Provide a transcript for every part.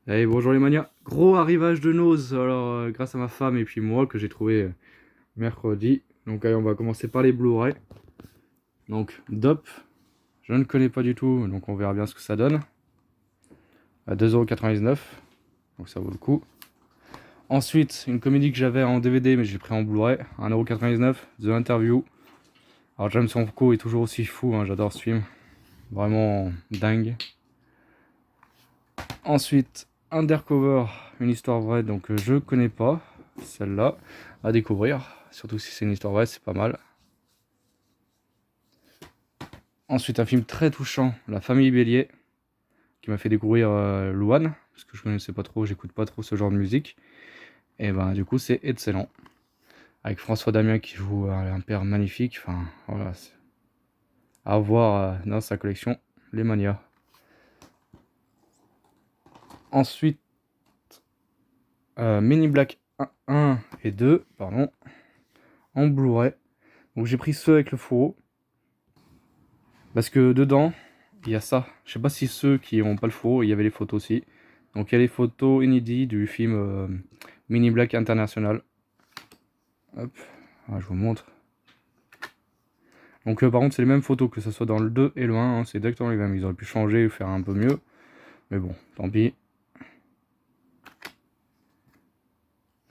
Allez, bonjour les manias. Gros arrivage de Nose, alors grâce à ma femme et puis moi que j'ai trouvé mercredi. Donc allez, on va commencer par les Blu-ray. Donc Dop, je ne connais pas du tout, donc on verra bien ce que ça donne. À 2,99 €, donc ça vaut le coup. Ensuite, une comédie que j'avais en DVD mais j'ai pris en Blu-ray, 1,99 €, The Interview. Alors James Franco est toujours aussi fou, hein, j'adore ce film. Vraiment dingue. Ensuite, Undercover, une histoire vraie, donc je connais pas celle-là, à découvrir. Surtout si c'est une histoire vraie, c'est pas mal. Ensuite, un film très touchant, La famille Bélier, qui m'a fait découvrir Louane, parce que je connaissais pas trop, j'écoute pas trop ce genre de musique. Et ben du coup, c'est excellent. Avec François Damien qui joue un père magnifique, enfin voilà, c'est à voir dans sa collection, Les Manias. Ensuite, Men in Black 1 et 2, pardon, en Blu-ray. Donc j'ai pris ceux avec le fourreau. Parce que dedans, il y a ça. Je sais pas si ceux qui ont pas le fourreau, il y avait les photos aussi. Donc il y a les photos inédites du film Mini Black International. Hop, ah, je vous montre. Donc par contre, c'est les mêmes photos que ce soit dans le 2 et le 1. Hein, c'est exactement les mêmes. Ils auraient pu changer ou faire un peu mieux. Mais bon, tant pis.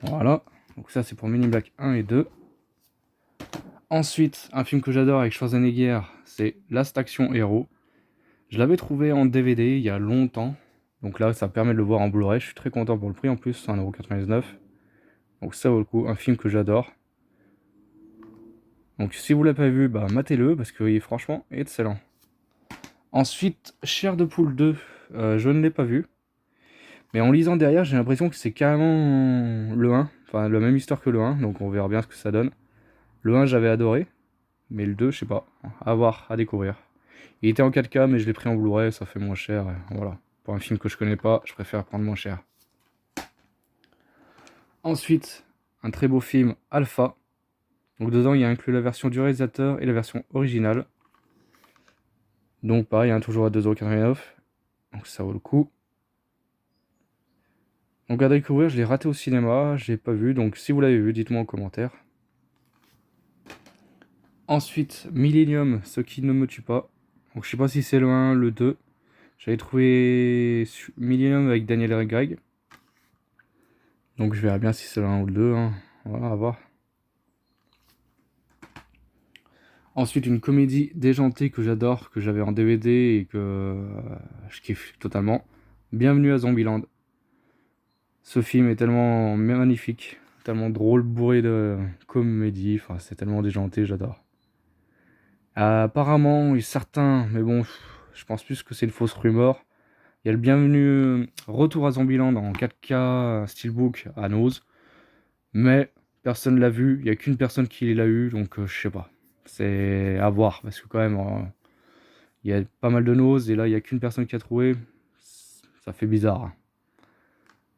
Voilà. Donc ça, c'est pour Mini Black 1 et 2. Ensuite, un film que j'adore avec Schwarzenegger, c'est Last Action Hero. Je l'avais trouvé en DVD il y a longtemps. Donc là, ça permet de le voir en Blu-ray. Je suis très content pour le prix en plus, 1,99 €. Donc ça vaut le coup, un film que j'adore. Donc si vous l'avez pas vu, bah matez-le parce qu'il est franchement excellent. Ensuite, Chair de poule 2, je ne l'ai pas vu. Mais en lisant derrière, j'ai l'impression que c'est carrément le 1. Enfin, la même histoire que le 1, donc on verra bien ce que ça donne. Le 1, j'avais adoré. Mais le 2, je sais pas. À voir, à découvrir. Il était en 4K, mais je l'ai pris en Blu-ray, ça fait moins cher. Et voilà. Pour un film que je connais pas, je préfère prendre moins cher. Ensuite, un très beau film, Alpha. Donc dedans, il y a inclus la version du réalisateur et la version originale. Donc pareil, hein, toujours à 2,89 €. Donc ça vaut le coup. Donc à découvrir, je l'ai raté au cinéma, je l'ai pas vu. Donc si vous l'avez vu, dites-moi en commentaire. Ensuite, Millennium, ce qui ne me tue pas. Donc je sais pas si c'est le 1, le 2. J'avais trouvé Millennium avec Daniel Craig. Donc je verrai bien si c'est le 1 ou le 2. Hein. Voilà, à voir. Ensuite, une comédie déjantée que j'adore, que j'avais en DVD et que je kiffe totalement. Bienvenue à Zombieland. Ce film est tellement magnifique, tellement drôle, bourré de comédie. Enfin, c'est tellement déjanté, j'adore. Apparemment, certains, mais bon, je pense plus que c'est une fausse rumeur. Il y a le bienvenu retour à Zombieland en 4K Steelbook à Nose, mais personne l'a vu. Il n'y a qu'une personne qui l'a eu, donc je sais pas. C'est à voir parce que quand même, il y a pas mal de Nose et là il n'y a qu'une personne qui a trouvé. Ça fait bizarre. Hein.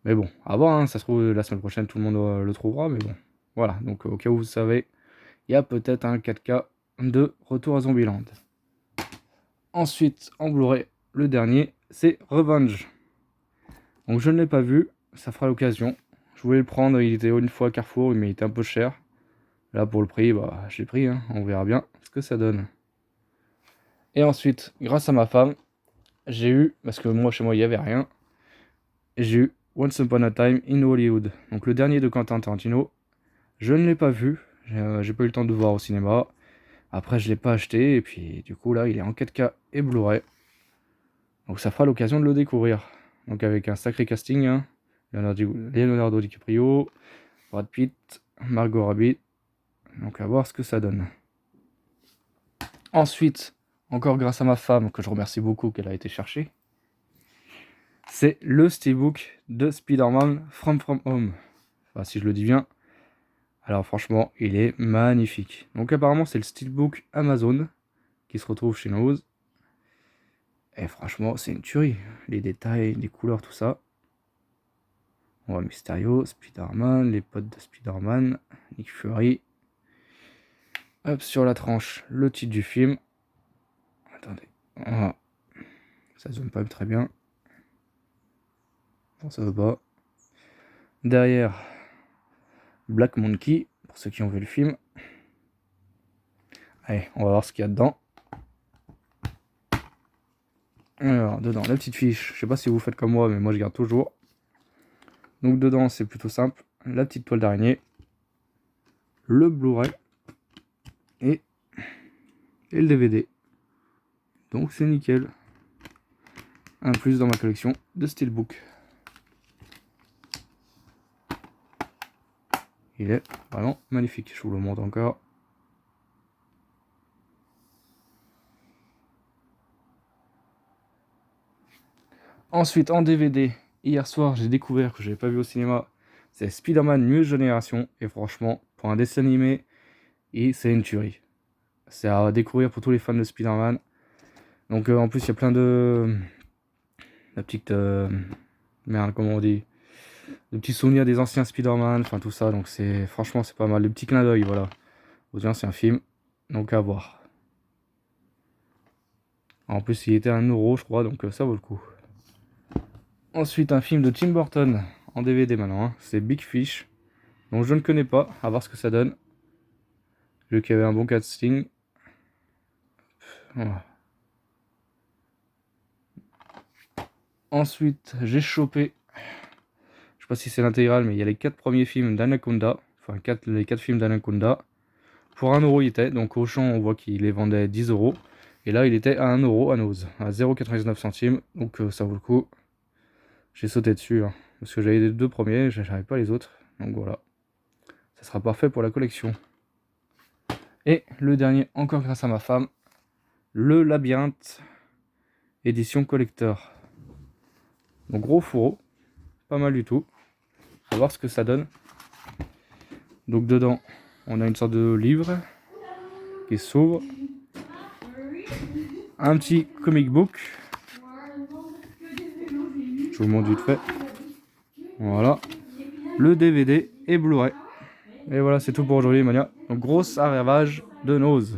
Mais bon, à voir. Hein, ça se trouve la semaine prochaine tout le monde le trouvera, mais bon. Voilà. Donc au cas où vous savez, il y a peut-être un 4K de retour à Zombieland. Ensuite, en Blu-ray, le dernier, c'est Revenge. Donc je ne l'ai pas vu, ça fera l'occasion. Je voulais le prendre, il était une fois à Carrefour, mais il était un peu cher. Là pour le prix, bah je l'ai pris, hein. On verra bien ce que ça donne. Et ensuite, grâce à ma femme, j'ai eu, parce que moi chez moi il n'y avait rien, j'ai eu Once Upon a Time in Hollywood. Donc le dernier de Quentin Tarantino. Je ne l'ai pas vu, j'ai pas eu le temps de voir au cinéma. Après je l'ai pas acheté, et puis du coup là il est en 4K et Blu-ray. Donc ça fera l'occasion de le découvrir. Donc avec un sacré casting, hein. Leonardo DiCaprio, Brad Pitt, Margot Robbie. Donc à voir ce que ça donne. Ensuite, encore grâce à ma femme, que je remercie beaucoup qu'elle a été chercher, c'est le steelbook de Spider-Man From Home. Enfin, si je le dis bien. Alors franchement, il est magnifique. Donc apparemment, c'est le steelbook Amazon qui se retrouve chez Nose. Et franchement, c'est une tuerie. Les détails, les couleurs, tout ça. On voit Mysterio, Spider-Man, les potes de Spider-Man, Nick Fury. Hop, sur la tranche, le titre du film. Attendez. Voilà. Ça zoome pas très bien. Non, ça veut pas. Derrière, Black Monkey, pour ceux qui ont vu le film. Allez, on va voir ce qu'il y a dedans. Alors, dedans, la petite fiche. Je sais pas si vous faites comme moi, mais moi je garde toujours. Donc dedans, c'est plutôt simple. La petite toile d'araignée. Le Blu-ray. Et le DVD. Donc c'est nickel. Un plus dans ma collection de Steelbook. Il est vraiment magnifique. Je vous le montre encore. Ensuite, en DVD, hier soir, j'ai découvert que je n'avais pas vu au cinéma. C'est Spider-Man New Generation. Et franchement, pour un dessin animé, c'est une tuerie. C'est à découvrir pour tous les fans de Spider-Man. Donc en plus, il y a plein de... La petite... Merde, comment on dit, de petits souvenirs des anciens Spider-Man, enfin tout ça, donc c'est franchement c'est pas mal, le petit clin d'œil, voilà, aux anciens films, donc à voir. En plus il était à 1 €, je crois, donc ça vaut le coup. Ensuite un film de Tim Burton, en DVD maintenant, hein. C'est Big Fish, donc je ne connais pas, à voir ce que ça donne. Vu qu'il y avait un bon casting. Voilà. Ensuite j'ai chopé, je sais pas si c'est l'intégrale, mais il y a les 4 premiers films d'Anaconda, enfin les 4 films d'Anaconda. Pour 1 € il était, donc au champ on voit qu'il les vendait 10 €. Et là il était à 1 € à Nose, à 0,99 centimes, donc ça vaut le coup. J'ai sauté dessus, hein, parce que j'avais les 2 premiers, j'avais pas les autres, donc voilà. Ça sera parfait pour la collection. Et le dernier, encore grâce à ma femme, le Labyrinthe, édition collector. Donc gros fourreau, pas mal du tout. On va voir ce que ça donne. Donc dedans, on a une sorte de livre qui s'ouvre. Un petit comic book. Je vous montre vite fait. Voilà. Le DVD et Blu-ray. Et voilà, c'est tout pour aujourd'hui, Mania. Donc, grosse arrivage de Nose.